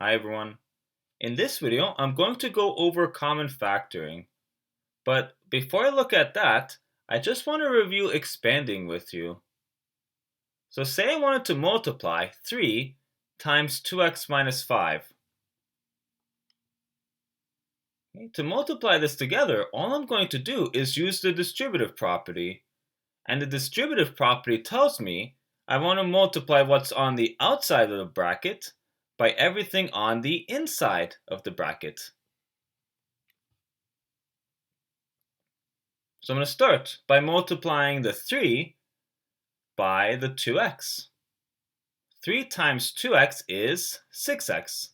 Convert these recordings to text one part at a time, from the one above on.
Hi everyone. In this video, I'm going to go over common factoring. But before I look at that, I just want to review expanding with you. So say I wanted to multiply 3 times 2x minus 5. Okay, to multiply this together, all I'm going to do is use the distributive property. And the distributive property tells me I want to multiply what's on the outside of the bracket by everything on the inside of the bracket. So I'm going to start by multiplying the 3 by the 2x. 3 times 2x is 6x.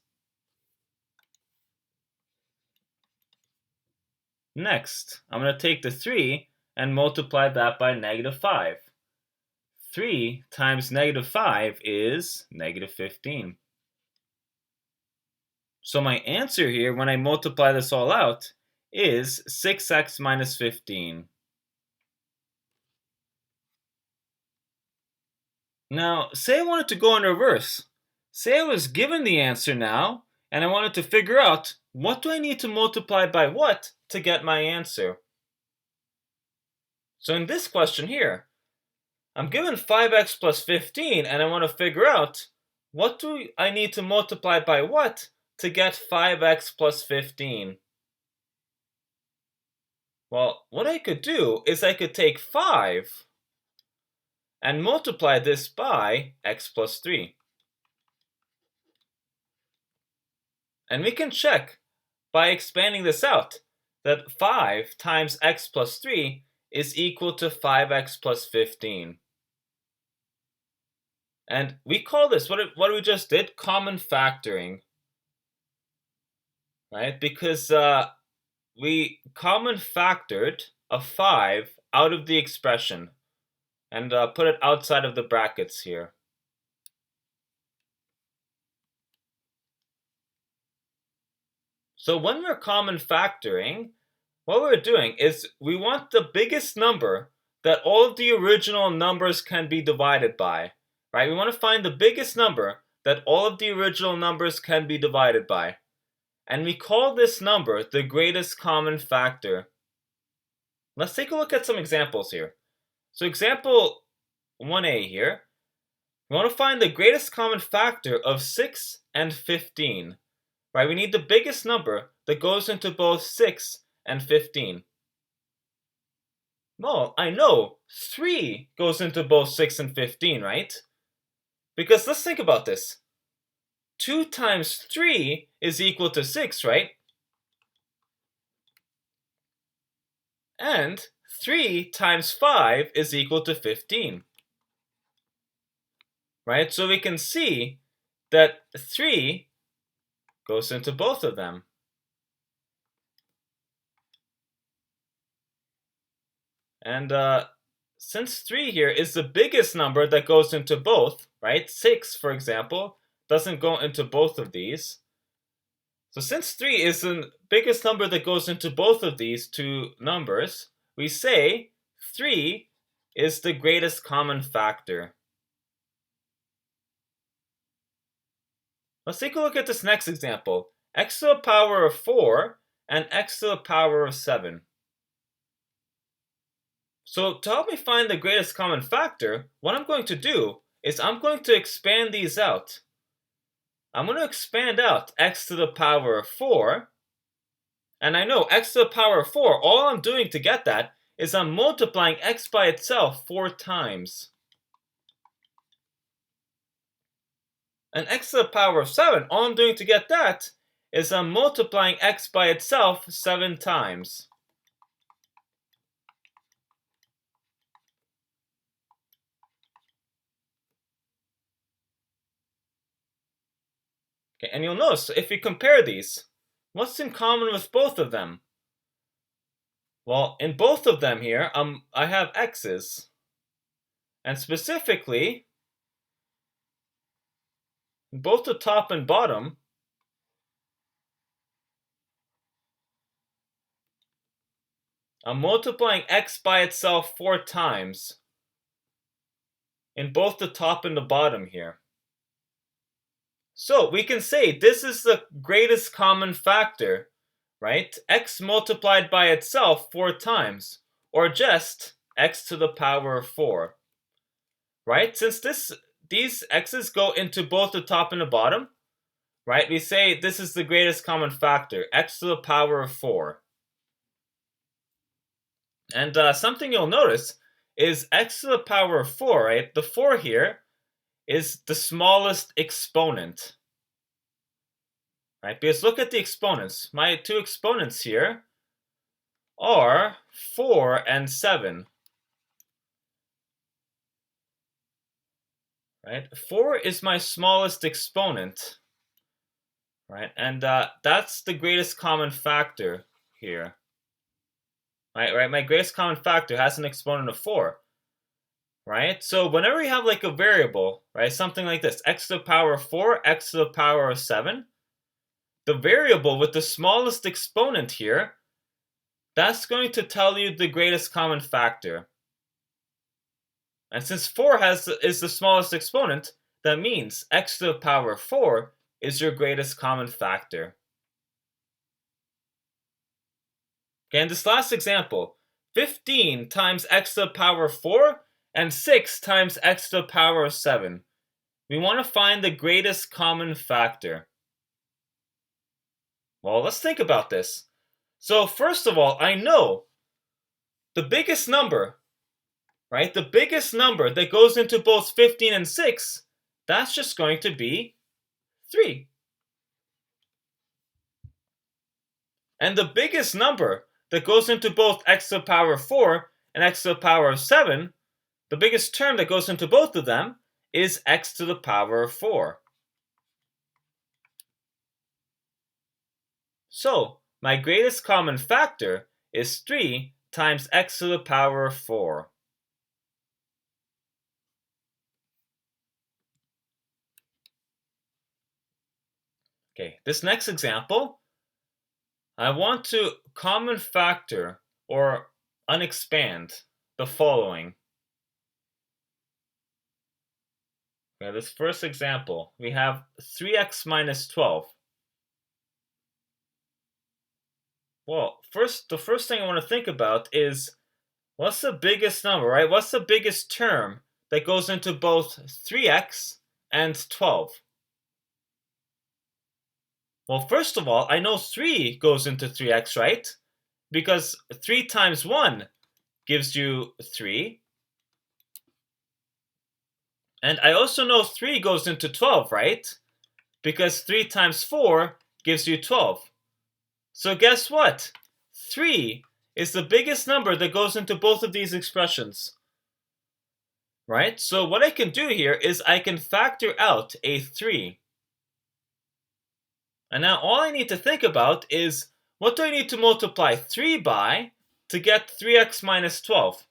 Next, I'm going to take the 3 and multiply that by negative 5. 3 times negative 5 is negative 15. So my answer here, when I multiply this all out, is 6x minus 15. Now, say I wanted to go in reverse. Say I was given the answer now, and I wanted to figure out what do I need to multiply by what to get my answer. So in this question here, I'm given 5x plus 15, and I want to figure out what do I need to multiply by what to get 5x plus 15. Well, what I could do is I could take 5 and multiply this by x plus 3. And we can check by expanding this out that 5 times x plus 3 is equal to 5x plus 15. And we call this, what we just did, common factoring. Right? Because we common factored a 5 out of the expression and put it outside of the brackets here. So when we're common factoring, what we're doing is we want the biggest number that all of the original numbers can be divided by. Right? We want to find the biggest number that all of the original numbers can be divided by. And we call this number the greatest common factor. Let's take a look at some examples here. So example 1a here, we want to find the greatest common factor of 6 and 15. Right? We need the biggest number that goes into both 6 and 15. Well, I know 3 goes into both 6 and 15, right? Because let's think about this. 2 times 3 is equal to 6, right? And 3 times 5 is equal to 15. Right? So we can see that 3 goes into both of them. And since 3 here is the biggest number that goes into both, right? 6, for example, doesn't go into both of these. So since 3 is the biggest number that goes into both of these two numbers, we say 3 is the greatest common factor. Let's take a look at this next example. X to the power of 4 and x to the power of 7. So to help me find the greatest common factor, what I'm going to do is I'm going to expand these out. I'm going to expand out x to the power of 4. And I know x to the power of 4, all I'm doing to get that is I'm multiplying x by itself 4 times. And x to the power of 7, all I'm doing to get that is I'm multiplying x by itself 7 times. Okay, and you'll notice, if we compare these, what's in common with both of them? Well, in both of them here, I have x's. And specifically, in both the top and bottom, I'm multiplying x by itself 4 times in both the top and the bottom here. So we can say this is the greatest common factor, right? X multiplied by itself 4 times, or just x to the power of 4, right? Since these x's go into both the top and the bottom, right? We say this is the greatest common factor, x to the power of 4. And something you'll notice is x to the power of 4, right? The 4 here is the smallest exponent, right? Because look at the exponents. My two exponents here are 4 and 7, right? 4 is my smallest exponent, right? And that's the greatest common factor here, right? My greatest common factor has an exponent of 4, right? So whenever you have like a variable, right, something like this, x to the power of 4, x to the power of 7, the variable with the smallest exponent here, that's going to tell you the greatest common factor. And since 4 is the smallest exponent, that means x to the power of 4 is your greatest common factor. Okay, in this last example, 15 times x to the power of 4 and 6 times x to the power of 7. We want to find the greatest common factor. Well, let's think about this. So first of all, I know the biggest number, right? The biggest number that goes into both 15 and 6, that's just going to be 3. And the biggest number that goes into both x to the power of 4 and x to the power of 7, the biggest term that goes into both of them is x to the power of 4. So, my greatest common factor is 3 times x to the power of 4. Okay, this next example, I want to common factor or unexpand the following. Okay, this first example, we have 3x minus 12. Well, the first thing I want to think about is what's the biggest number, right? What's the biggest term that goes into both 3x and 12? Well, first of all, I know 3 goes into 3x, right? Because 3 times 1 gives you 3. And I also know 3 goes into 12, right? Because 3 times 4 gives you 12. So guess what? 3 is the biggest number that goes into both of these expressions. Right? So what I can do here is I can factor out a 3. And now all I need to think about is what do I need to multiply 3 by to get 3x minus 12?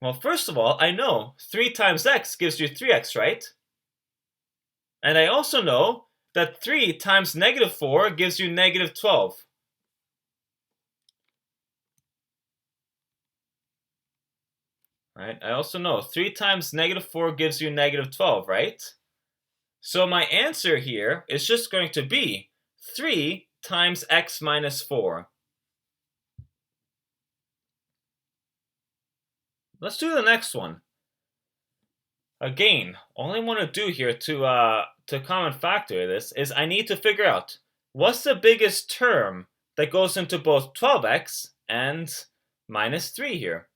Well, first of all, I know 3 times x gives you 3x, right? And I also know that 3 times negative 4 gives you negative 12. Right? I also know 3 times negative 4 gives you negative 12, right? So my answer here is just going to be 3 times x minus 4. Let's do the next one. Again, all I want to do here to common factor this is I need to figure out what's the biggest term that goes into both 12x and minus 3 here.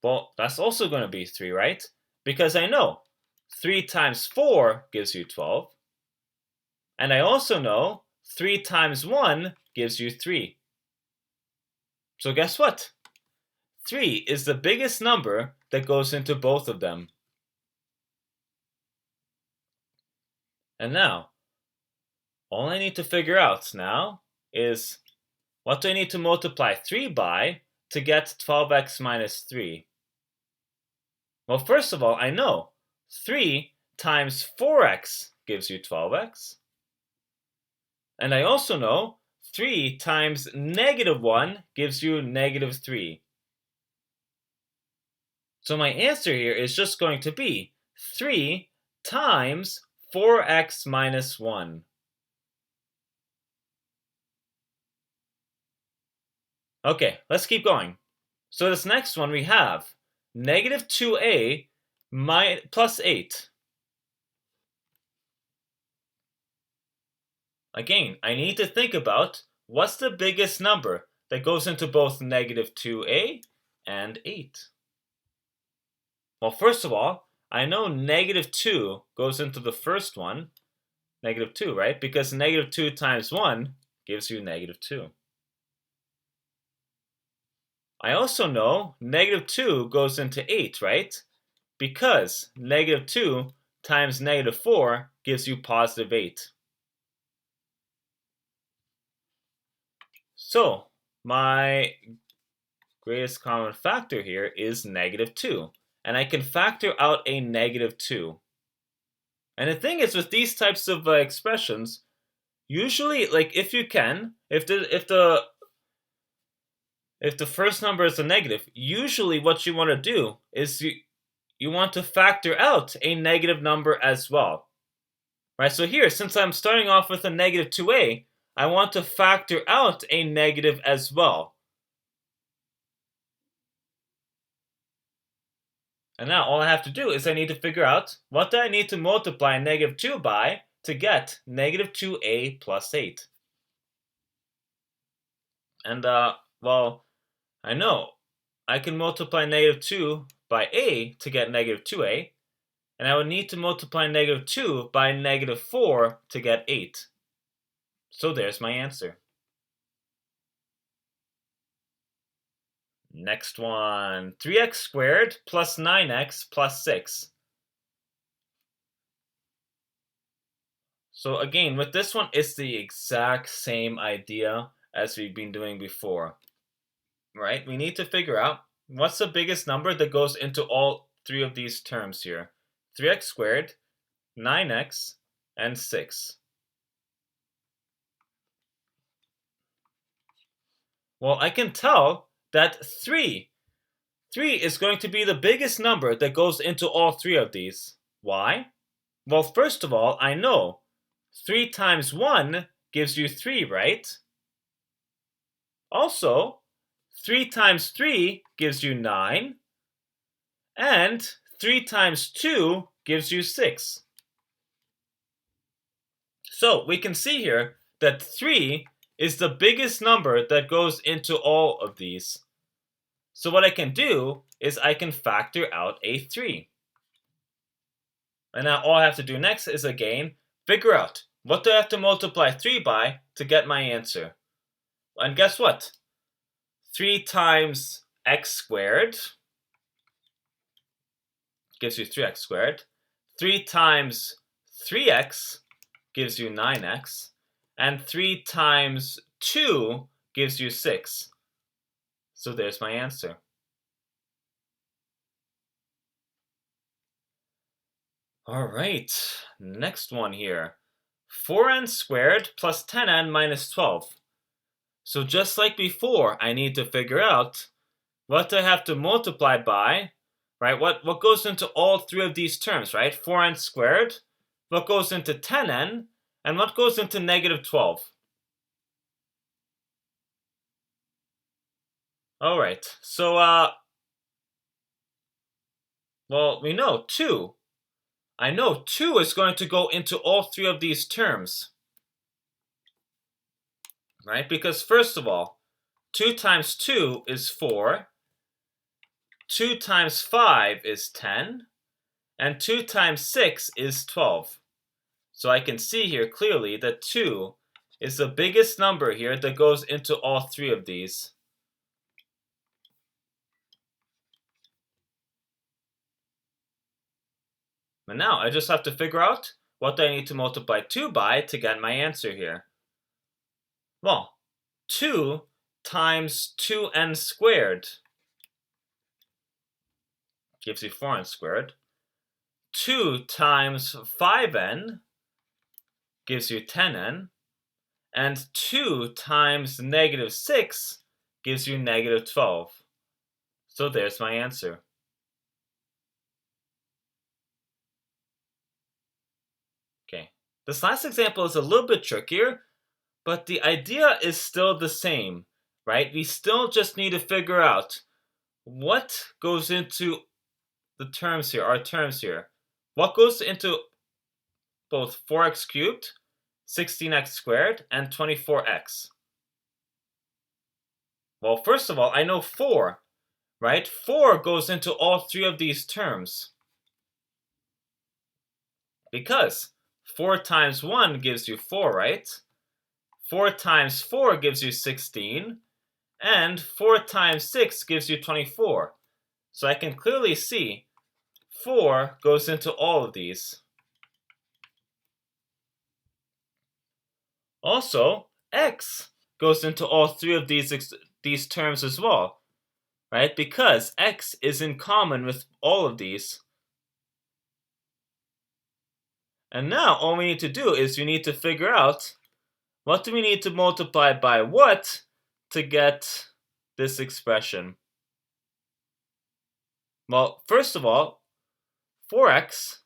Well, that's also going to be 3, right? Because I know 3 times 4 gives you 12. And I also know 3 times 1 gives you 3. So guess what? 3 is the biggest number that goes into both of them. And now, all I need to figure out now is what do I need to multiply 3 by to get 12x minus 3? Well, first of all, I know 3 times 4x gives you 12x. And I also know 3 times negative 1 gives you negative 3. So my answer here is just going to be 3 times 4x minus 1. Okay, let's keep going. So this next one we have negative 2a plus 8. Again, I need to think about what's the biggest number that goes into both negative 2a and 8. Well, first of all, I know negative 2 goes into the first one, negative 2, right? Because negative 2 times 1 gives you negative 2. I also know negative 2 goes into 8, right? Because negative 2 times negative 4 gives you positive 8. So, my greatest common factor here is negative 2. And I can factor out a negative 2. And the thing is, with these types of expressions, usually, like if you can, if the first number is a negative, usually what you want to do is you want to factor out a negative number as well. Right? So here, since I'm starting off with a negative 2a, I want to factor out a negative as well. And now all I have to do is I need to figure out what do I need to multiply negative 2 by to get negative 2a plus 8. And well, I know I can multiply negative 2 by a to get negative 2a, and I would need to multiply negative 2 by negative 4 to get 8. So there's my answer. Next one, 3x squared plus 9x plus 6. So again, with this one, it's the exact same idea as we've been doing before. Right? We need to figure out what's the biggest number that goes into all three of these terms here. 3x squared, 9x, and 6. Well, I can tell that 3 is going to be the biggest number that goes into all three of these. Why? Well, first of all, I know 3 times 1 gives you 3, right? Also, 3 times 3 gives you 9, and 3 times 2 gives you 6. So we can see here that 3 is the biggest number that goes into all of these. So what I can do is I can factor out a 3. And now all I have to do next is again figure out what do I have to multiply 3 by to get my answer. And guess what? 3 times x squared gives you 3x squared. 3 times 3x gives you 9x. And 3 times 2 gives you 6. So there's my answer. All right, next one here. 4n squared plus 10n minus 12. So just like before, I need to figure out what I have to multiply by, right? What goes into all three of these terms, right? 4n squared, what goes into 10n, and what goes into negative 12. All right, so, well, we know 2. I know 2 is going to go into all three of these terms, right? Because first of all, 2 times 2 is 4, 2 times 5 is 10, and 2 times 6 is 12. So I can see here clearly that 2 is the biggest number here that goes into all three of these. And now I just have to figure out what I need to multiply 2 by to get my answer here. Well, 2 times 2n squared gives you 4n squared. 2 times 5n gives you 10n. And 2 times negative 6 gives you negative 12. So there's my answer. Okay. This last example is a little bit trickier, but the idea is still the same, right? We still just need to figure out what goes into the terms here, our terms here. What goes into both 4x cubed, 16x squared, and 24x? Well, first of all, I know 4, right? 4 goes into all three of these terms. Because 4 times 1 gives you 4, right? 4 times 4 gives you 16, and 4 times 6 gives you 24. So I can clearly see 4 goes into all of these. Also, x goes into all three of these terms as well, right? Because x is in common with all of these. And now all we need to do is we need to figure out what do we need to multiply by what to get this expression. Well, first of all, 4x,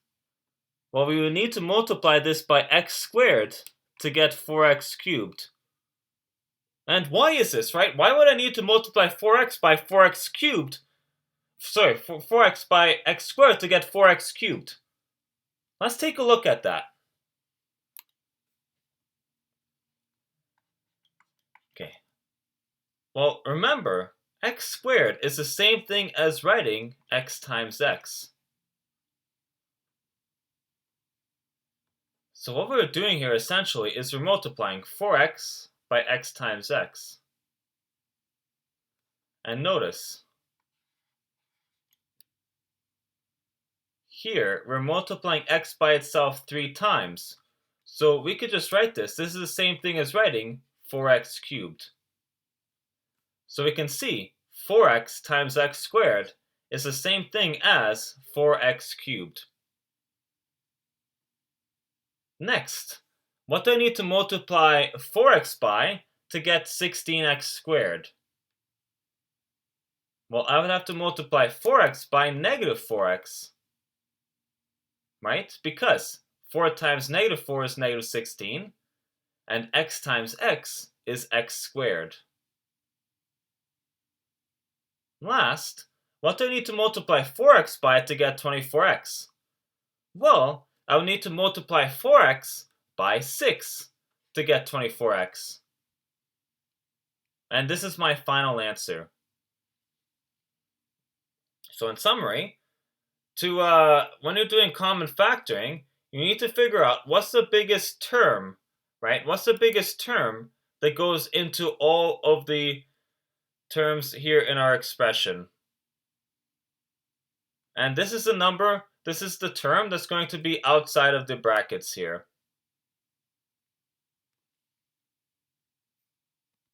well, we would need to multiply this by x squared to get 4x cubed. And why is this, right? Why would I need to multiply 4x by 4x cubed? Sorry, 4x by x squared to get 4x cubed. Let's take a look at that. Okay. Well, remember, x squared is the same thing as writing x times x. So what we're doing here essentially is we're multiplying 4x by x times x. And notice, here we're multiplying x by itself 3 times. So we could just write this. This is the same thing as writing 4x cubed. So we can see 4x times x squared is the same thing as 4x cubed. Next, what do I need to multiply 4x by to get 16x squared? Well, I would have to multiply 4x by negative 4x, right? Because 4 times negative 4 is negative 16, and x times x is x squared. Last, what do I need to multiply 4x by to get 24x? Well, I would need to multiply 4x by 6 to get 24x. And this is my final answer. So in summary, when you're doing common factoring, you need to figure out what's the biggest term, right? What's the biggest term that goes into all of the terms here in our expression? And this is the number, this is the term that's going to be outside of the brackets here.